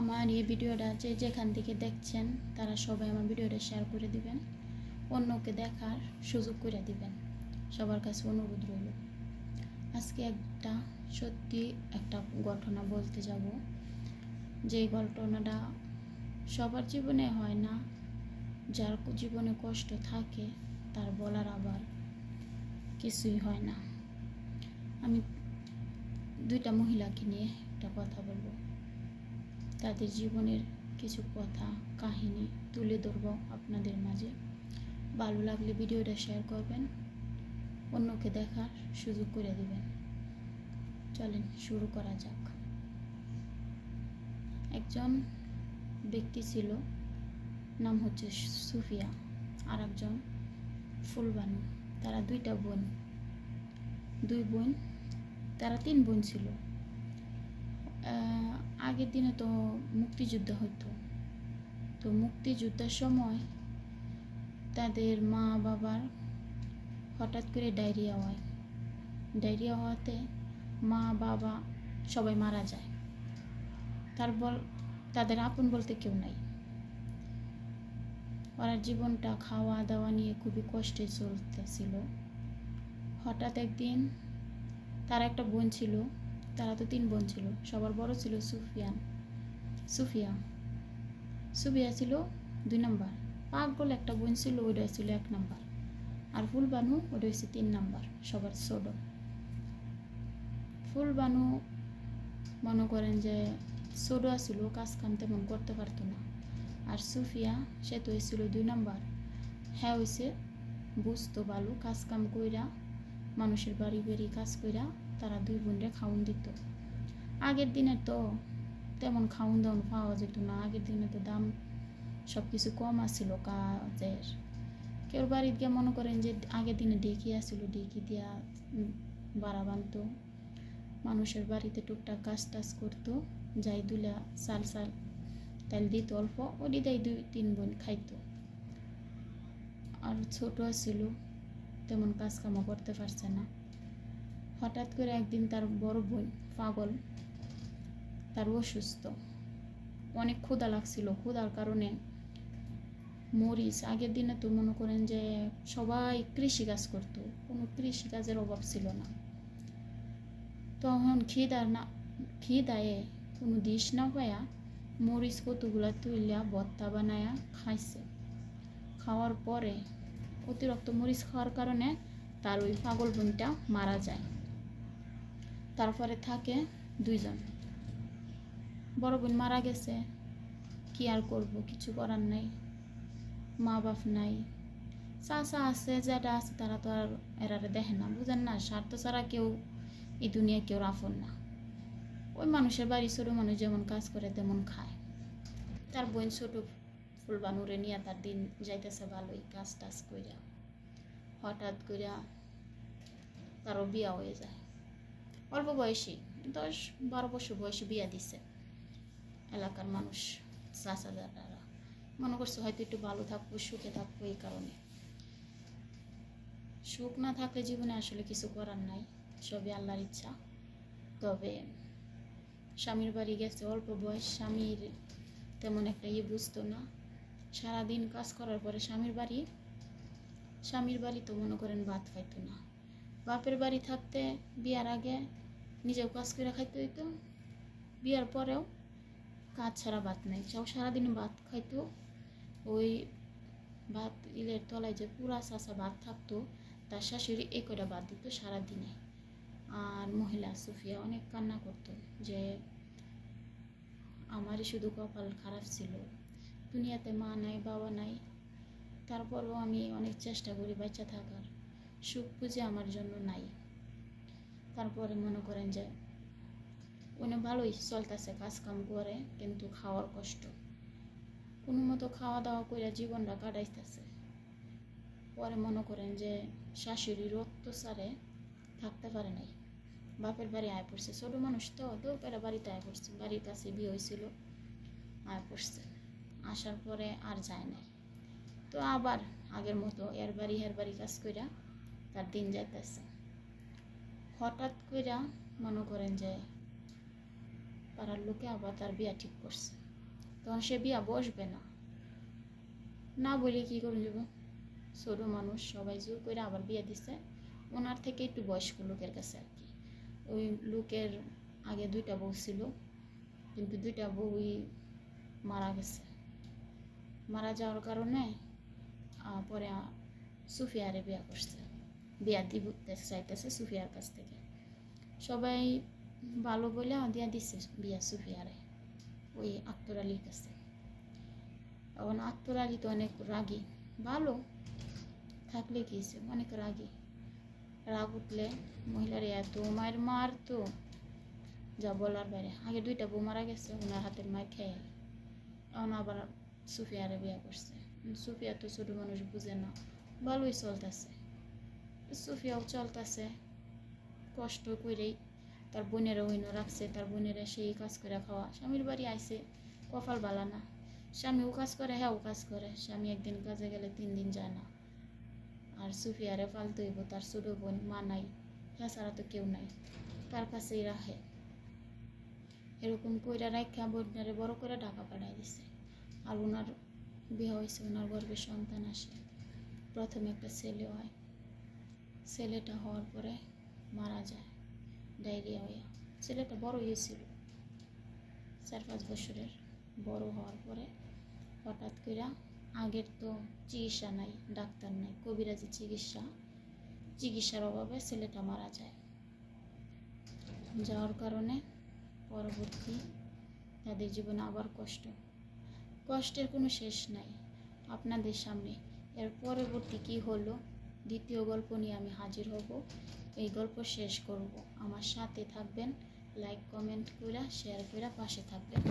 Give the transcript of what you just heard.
আমার এই ভিডিওটা যেখান থেকে দেখছেন তারা সবাই আমার ভিডিওটা শেয়ার করে দিবেন, অন্যকে দেখার সুযোগ করে দিবেন। সবার কাছে অনুরোধ রইল। আজকে সত্যি একটা ঘটনা বলতে যাব, যে ঘটনাটা সবার জীবনে হয় না। যার জীবনে কষ্ট থাকে তার বলার আবার কিছুই হয় না। আমি দুইটা মহিলাকে নিয়ে একটা কথা বলবো, তাদের জীবনের কিছু কথা কাহিনী তুলে ধরবো আপনাদের মাঝে। ভালো লাগলে ভিডিওটা শেয়ার করবেন, অন্যকে দেখার সুযোগ করে দিবেন। চলেন শুরু করা যাক। একজন ব্যক্তি ছিল, নাম হচ্ছে সুফিয়া, আর একজন ফুলবানু। তারা দুই বোন, তারা 3 বোন ছিল। আগের দিনে তো মুক্তিযুদ্ধ হতো, তো মুক্তিযুদ্ধের সময় তাদের মা বাবার হঠাৎ করে ডায়রিয়া হওয়াতে মা বাবা সবাই মারা যায়। তাদের আপন বলতে কেউ নাই। ওরা জীবনটা খাওয়া দাওয়া নিয়ে খুবই কষ্টে চলতেছিল। হঠাৎ একদিন তার একটা বোন ছিল, তারা তো 3 বোন ছিল। সবার বড় ছিল সুফিয়া ছিল 2 নম্বর। পাগল একটা বোন ছিল, ওইটা ছিল 1 নম্বর। আর ফুলবানু ওটা হচ্ছে 3 নম্বর, সবার ছোট। ফুলবানু মনে করেন যে ছোট ছিল, কাজ কাম তেমন করতে পারতো না। আর সুফিয়া সে তো হয়েছিল 2 নম্বর। হ্যাঁ হয়েছে বুঝতো ভালো, কাজ কাম কইরা মানুষের বাড়ি বাড়ি কাজ কইরা তারা 2 বোনরে খাওন দিত। আগের দিনে তো তেমন খাওন দাওন পাওয়া যেত না। আগের দিনে তো দাম সব কিছু কম আসছিল কাজের। কেউ বাড়িতে গিয়ে মনে করেন যে আগের দিনে ডেকি আসছিল, ডেকি দিয়া বাড়া বানতো, মানুষের বাড়িতে টুকটাক কাজ টাজ করতো, যাই দুলা চাল তাইল দিত অল্প, ওটি দেয় 2-3 বোন খাইতো। আর ছোট ছিল, তেমন কাজ কামও করতে পারছে না। হঠাৎ করে একদিন তার বড় বোন পাগল, তার অসুস্থ, অনেক ক্ষুধা লাগছিল। ক্ষুধার কারণে মরিচ, আগের দিনে তো মনে করেন যে সবাই কৃষিকাজ করতো, কোনো কৃষিকাজের অভাব ছিল না। তখন খিদায়ে কোনো দিশ না পায়া মরিচ কতগুলা তুইলা ভর্তা বানায়া খাইছে। খাওয়ার পরে অতিরিক্ত মরিচ খাওয়ার কারণে তার ওই পাগল বোনটা মারা যায়। তারপরে থাকে 2 জন। বড় বোন মারা গেছে, কি আর করবো, কিছু করার নাই। মা বাপ নাই, চাচা আছে, যেটা আছে তারা তো আর এরারে দেখে না, বুঝেন না। স্বার্থ ছাড়া কেউ এই দুনিয়া কেউ আপন না। ওই মানুষের বাড়ি ছোট মানুষ যেমন কাজ করে তেমন খায়। তার বোন ছোট ফুলবানুরে নিয়ে তার দিন যাইতেছে ভালোই, কাজ টাজ কইরা। হঠাৎ কইরা তারও বিয়া হয়ে যায়। অল্প বয়সী 10-12 বছর বয়সে বিয়া দিছে। এলাকার মানুষ চাচা দাদারা মনে করছে হয়তো একটু ভালো থাকবো, সুখে থাকবো। এই কারণে সুখ না থাকলে জীবনে আসলে কিছু করার নাই, সবই আল্লাহর ইচ্ছা। তবে স্বামীর বাড়ি গেছে অল্প বয়স, স্বামীর তেমন একটা বুঝতো না। সারাদিন কাজ করার পরে স্বামীর বাড়ি তো মনে করেন ভাত খাইতো না। বাপের বাড়ি থাকতে বিয়ার আগে নিজেও কাজ করে খাইতে হইতো, বিয়ার পরেও কাজ ছাড়া ভাত নাই। সারাদিন ভাত খাইতো। ওই ভাত ইলের তলায় যে পুরা চাষা ভাত থাকতো, তার শাশুড়ি এই কটা ভাত দিত সারাদিনে। আর মহিলা সুফিয়া অনেক কান্না করতো যে আমারই শুধু কপাল খারাপ ছিল, দুনিয়াতে মা নাই বাবা নাই, তারপরও আমি অনেক চেষ্টা করি বাচ্চা থাকার, সুখ বুঝে আমার জন্য নাই। তারপরে মনে করেন যে উনি ভালোই চলতেছে, কাজ কাম করে, কিন্তু খাওয়ার কষ্ট। কোনো মতো খাওয়া দাওয়া করে জীবনটা কাটাইতেছে। পরে মনে করেন যে শাশুড়ির অত্যাচারে থাকতে পারে নাই, বাপের বাড়ি আয় পড়ছে। ছোট মানুষ তো দৌড় বাড়িতে আয় পড়ছে, বাড়ির কাছে বিয়ে হয়েছিল, আয় পড়ছে। আসার পরে আর যায় নাই। তো আবার আগের মতো এর বাড়ি কাজ কইরা তার দিন যাইতেছে। হঠাৎ কইরা মনে করেন যে পাড়ার লোকে আবার তার বিয়া ঠিক করছে। তখন সে বিয়া বসবে না, না বলে কী করে যাব, ছোটো মানুষ সবাই জোর করে আবার বিয়ে দিছে ওনার থেকে একটু বয়স্ক লোকের কাছে আর কি। ওই লোকের আগে 2টা বউ ছিল, কিন্তু 2টা বউই মারা গেছে। মারা যাওয়ার কারণে পরে সুফিয়ারে বিয়া করছে, বিয়া দিতে চাইতেছে সুফিয়ার কাছ থেকে। সবাই ভালো বলে দিয়া দিচ্ছে বিয়া সুফিয়ারে ওই আক্তর আলীর কাছে। এখন আক্তর আলী তো অনেক রাগী, ভালো থাকলে কি হয়েছে, অনেক রাগী। রাগ উঠলে মহিলার এত মায়ের মার তো যা বলার বাইরে। আগে 2টা বউ মারা গেছে, ওনার হাতের মায়ের খেয়ে এখন আবার সুফিয়ারে বিয়া করছে। সুফিয়া তো ছোটো মানুষ বুঝে না, ভালোই চলতেছে, সুফিয়াও চলতেছে কষ্ট করেই। তার বোনেরা ওইনো রাখছে, তার বোনেরা সেই কাজ করে খাওয়া। স্বামীর বাড়ি আইসে, কপাল বালা না, স্বামীও কাজ করে হ্যাঁও কাজ করে। স্বামী একদিন কাজে গেলে 3 দিন যায় না। আর সুফিয়ারে পালতে হইব, তার ছোটো বোন মা নাই, হ্যাঁ ছাড়া তো কেউ নাই, তার কাছেই রাখে। এরকম কইরা রাখা বোনারে বড় করে ঢাকা পাঠাই দিছে। আর ওনার বিয়ে হয়েছে, ওনার গর্ভে সন্তান আসে। প্রথমে একটা ছেলে হয়, ছেলেটা হওয়ার পরে মারা যায় ডায়রিয়া হইয়া। ছেলেটা বড় হয়েছিল 4-5 বছরের, বড় হওয়ার পরে হঠাৎ করে, আগের তো চিকিৎসা নাই, ডাক্তার নাই, কবিরাজি চিকিৎসার অভাবে ছেলেটা মারা যায়। যাওয়ার কারণে পরবর্তী তাদের জীবনে আবার কষ্টের কোনো শেষ নাই আপনাদের সামনে। এর পরবর্তী কি হলো, দ্বিতীয় গল্প নিয়ে আমি হাজির হব, এই গল্প শেষ করব। আমার সাথে থাকবেন, লাইক কমেন্ট করে শেয়ার করে পাশে থাকবেন।